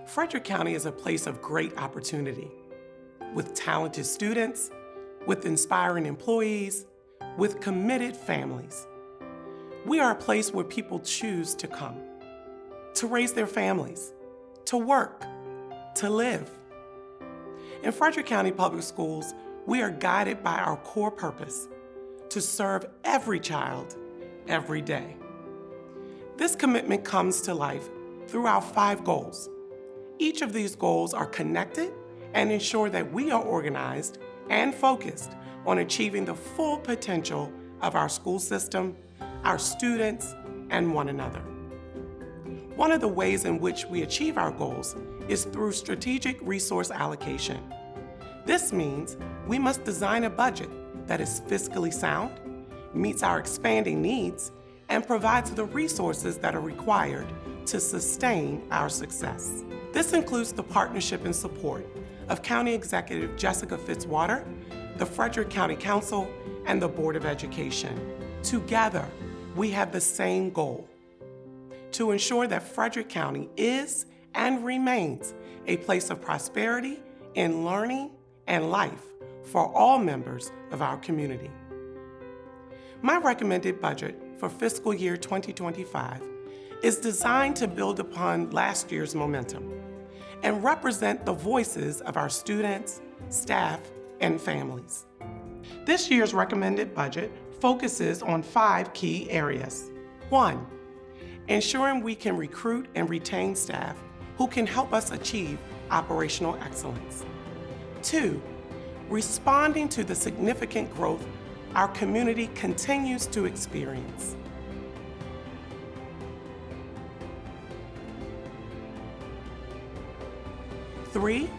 Frederick County is a place of great opportunity, with talented students, with inspiring employees, with committed families. We are a place where people choose to come, to raise their families, to work, to live. In Frederick County Public Schools, we are guided by our core purpose, to serve every child, every day. This commitment comes to life through our 5 goals. Each of these goals are connected and ensure that we are organized and focused on achieving the full potential of our school system, our students, and one another. One of the ways in which we achieve our goals is through strategic resource allocation. This means we must design a budget that is fiscally sound, meets our expanding needs, and provides the resources that are required to sustain our success. This includes the partnership and support of County Executive Jessica Fitzwater, the Frederick County Council, and the Board of Education. Together, we have the same goal: to ensure that Frederick County is and remains a place of prosperity in learning and life for all members of our community. My recommended budget for fiscal year 2025 is designed to build upon last year's momentum and represent the voices of our students, staff, and families. This year's recommended budget focuses on 5 key areas. 1, ensuring we can recruit and retain staff who can help us achieve operational excellence. 2, responding to the significant growth our community continues to experience. 3,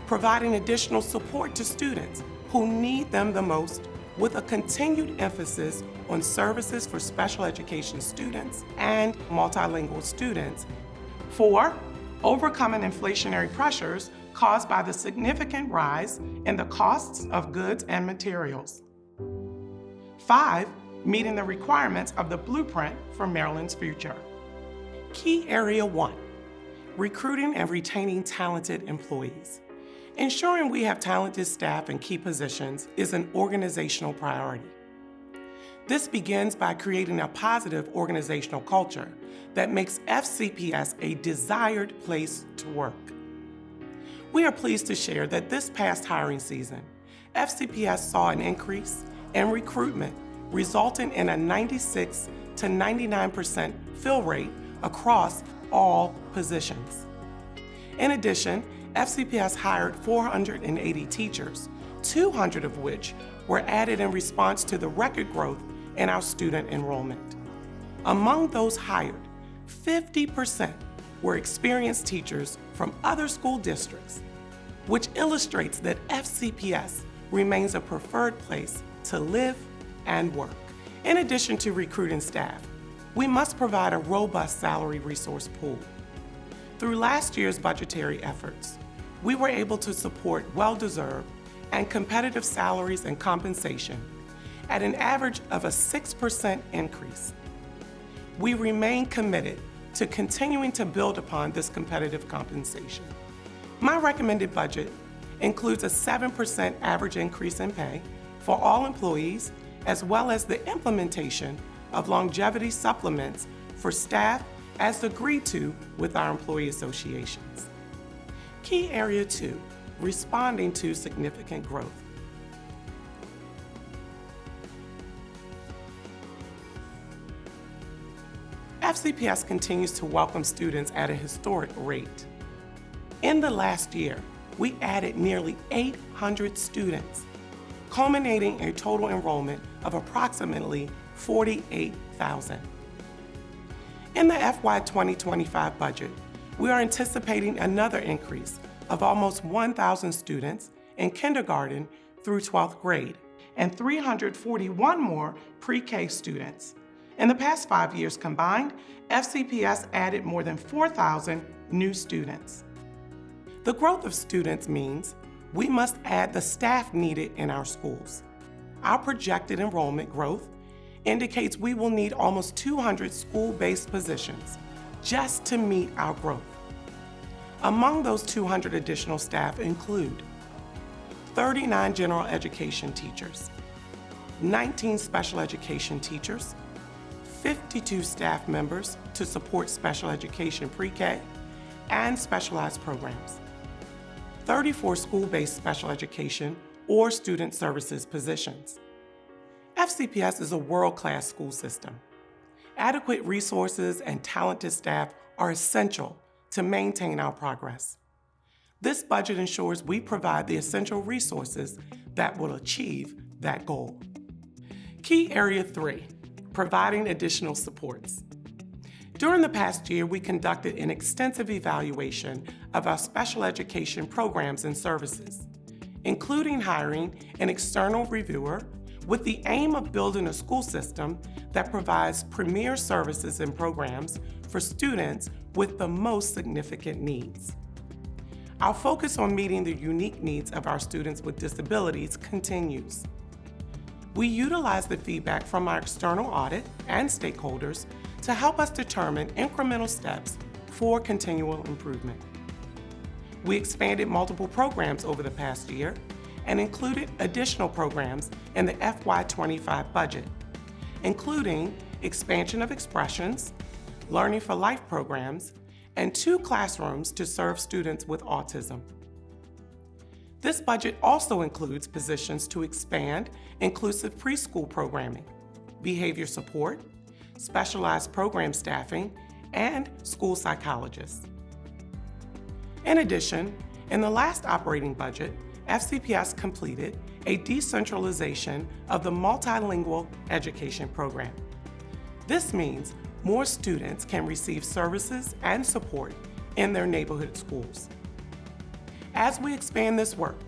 providing additional support to students who need them the most, with a continued emphasis on services for special education students and multilingual students. 4, overcoming inflationary pressures caused by the significant rise in the costs of goods and materials. 5, meeting the requirements of the blueprint for Maryland's future. Key Area 1, recruiting and retaining talented employees. Ensuring we have talented staff in key positions is an organizational priority. This begins by creating a positive organizational culture that makes FCPS a desired place to work. We are pleased to share that this past hiring season, FCPS saw an increase in recruitment, resulting in a 96 to 99% fill rate across all positions. In addition, FCPS hired 480 teachers, 200 of which were added in response to the record growth in our student enrollment. Among those hired, 50% were experienced teachers from other school districts, which illustrates that FCPS remains a preferred place to live and work. In addition to recruiting staff, we must provide a robust salary resource pool. Through last year's budgetary efforts, we were able to support well-deserved and competitive salaries and compensation at an average of a 6% increase. We remain committed to continuing to build upon this competitive compensation. My recommended budget includes a 7% average increase in pay for all employees, as well as the implementation of longevity supplements for staff as agreed to with our employee associations. Key Area 2, responding to significant growth. FCPS continues to welcome students at a historic rate. In the last year, we added nearly 800 students, culminating a total enrollment of approximately 48,000. In the FY2025 budget, we are anticipating another increase of almost 1,000 students in kindergarten through 12th grade and 341 more pre-K students. In the past 5 years combined, FCPS added more than 4,000 new students. The growth of students means we must add the staff needed in our schools. Our projected enrollment growth indicates we will need almost 200 school-based positions just to meet our growth. Among those 200 additional staff include 39 general education teachers, 19 special education teachers, 52 staff members to support special education pre-K and specialized programs, 34 school-based special education or student services positions. FCPS is a world-class school system. Adequate resources and talented staff are essential to maintain our progress. This budget ensures we provide the essential resources that will achieve that goal. Key Area 3, providing additional supports. During the past year, we conducted an extensive evaluation of our special education programs and services, including hiring an external reviewer with the aim of building a school system that provides premier services and programs for students with the most significant needs. Our focus on meeting the unique needs of our students with disabilities continues. We utilize the feedback from our external audit and stakeholders to help us determine incremental steps for continual improvement. We expanded multiple programs over the past year and included additional programs in the FY2025 budget, including expansion of expressions, Learning for Life programs, and 2 classrooms to serve students with autism. This budget also includes positions to expand inclusive preschool programming, behavior support, specialized program staffing, and school psychologists. In addition, in the last operating budget, FCPS completed a decentralization of the multilingual education program. This means more students can receive services and support in their neighborhood schools. As we expand this work,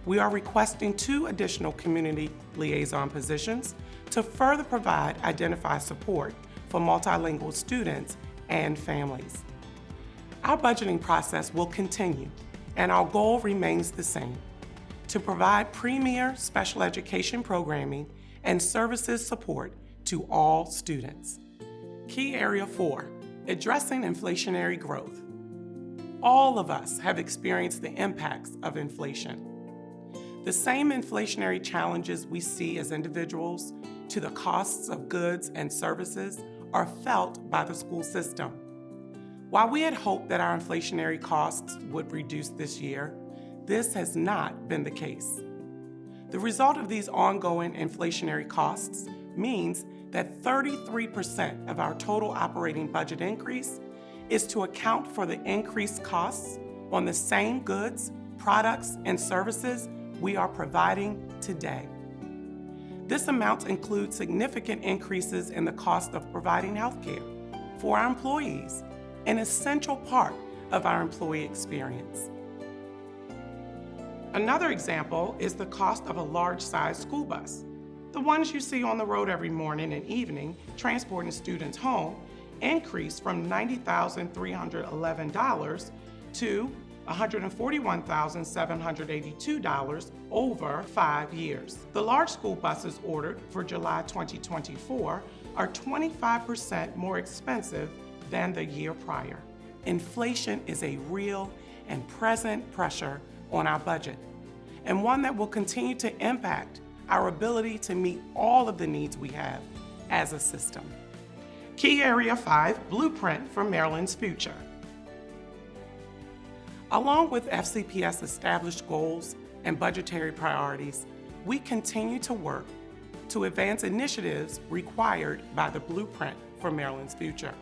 we are requesting 2 additional community liaison positions to further provide identified support for multilingual students and families. Our budgeting process will continue, and our goal remains the same: to provide premier special education programming and services support to all students. Key Area 4, addressing inflationary growth. All of us have experienced the impacts of inflation. The same inflationary challenges we see as individuals to the costs of goods and services are felt by the school system. While we had hoped that our inflationary costs would reduce this year, this has not been the case. The result of these ongoing inflationary costs means that 33% of our total operating budget increase is to account for the increased costs on the same goods, products, and services we are providing today. This amount includes significant increases in the cost of providing health care for our employees, an essential part of our employee experience. Another example is the cost of a large-sized school bus. The ones you see on the road every morning and evening transporting students home increased from $90,311 to $141,782 over 5 years. The large school buses ordered for July 2024 are 25% more expensive than the year prior. Inflation is a real and present pressure on our budget, and one that will continue to impact our ability to meet all of the needs we have as a system. Key Area 5, Blueprint for Maryland's Future. Along with FCPS established goals and budgetary priorities, we continue to work to advance initiatives required by the Blueprint for Maryland's Future.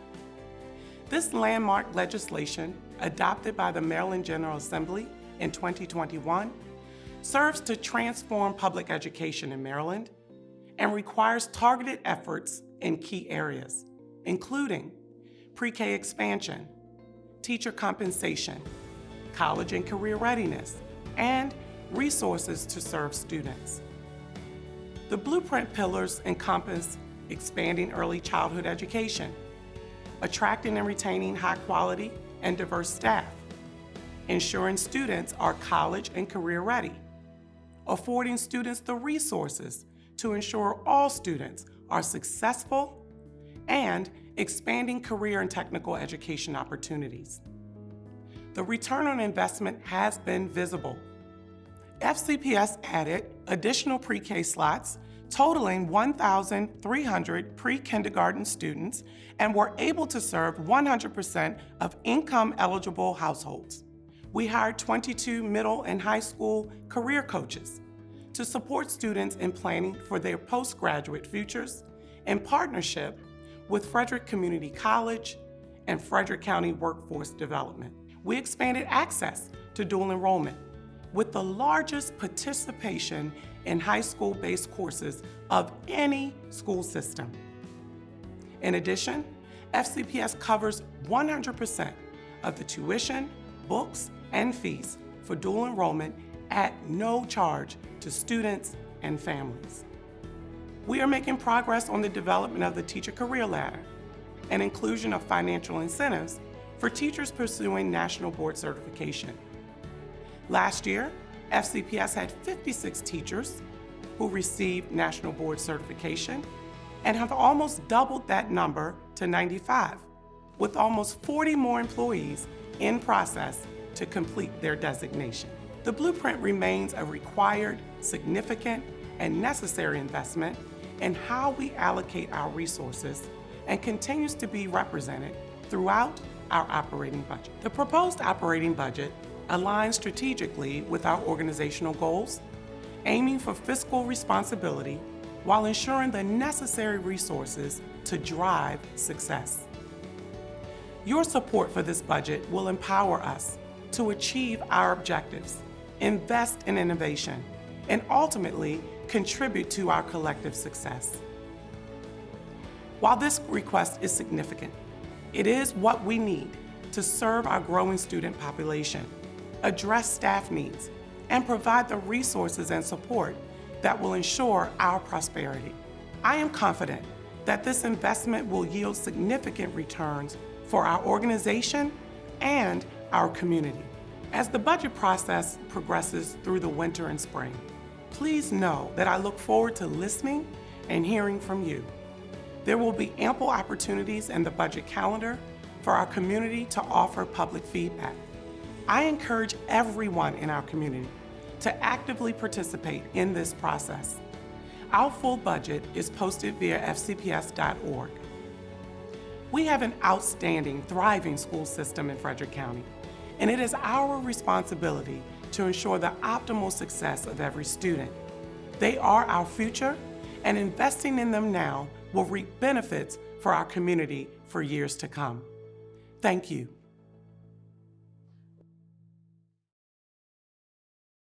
This landmark legislation, adopted by the Maryland General Assembly in 2021, serves to transform public education in Maryland and requires targeted efforts in key areas, including pre-K expansion, teacher compensation, college and career readiness, and resources to serve students. The Blueprint pillars encompass expanding early childhood education, attracting and retaining high-quality and diverse staff, ensuring students are college and career ready, affording students the resources to ensure all students are successful, and expanding career and technical education opportunities. the return on investment has been visible. FCPS added additional pre-K slots totaling 1,300 pre-kindergarten students and were able to serve 100% of income-eligible households. We hired 22 middle and high school career coaches to support students in planning for their postgraduate futures in partnership with Frederick Community College and Frederick County Workforce Development. We expanded access to dual enrollment with the largest participation in high school-based courses of any school system. In addition, FCPS covers 100% of the tuition, books, and fees for dual enrollment at no charge to students and families. We are making progress on the development of the Teacher Career Ladder and inclusion of financial incentives for teachers pursuing National Board Certification. Last year, FCPS had 56 teachers who received National Board Certification and have almost doubled that number to 95, with almost 40 more employees in process to complete their designation. The blueprint remains a required, significant, and necessary investment in how we allocate our resources and continues to be represented throughout our operating budget. The proposed operating budget aligns strategically with our organizational goals, aiming for fiscal responsibility while ensuring the necessary resources to drive success. Your support for this budget will empower us to achieve our objectives, invest in innovation, and ultimately contribute to our collective success. While this request is significant, it is what we need to serve our growing student population, address staff needs, and provide the resources and support that will ensure our prosperity. I am confident that this investment will yield significant returns for our organization and our community. As the budget process progresses through the winter and spring, please know that I look forward to listening and hearing from you. There will be ample opportunities in the budget calendar for our community to offer public feedback. I encourage everyone in our community to actively participate in this process. Our full budget is posted via fcps.org. We have an outstanding, thriving school system in Frederick County, and it is our responsibility to ensure the optimal success of every student. They are our future, and investing in them now will reap benefits for our community for years to come. Thank you.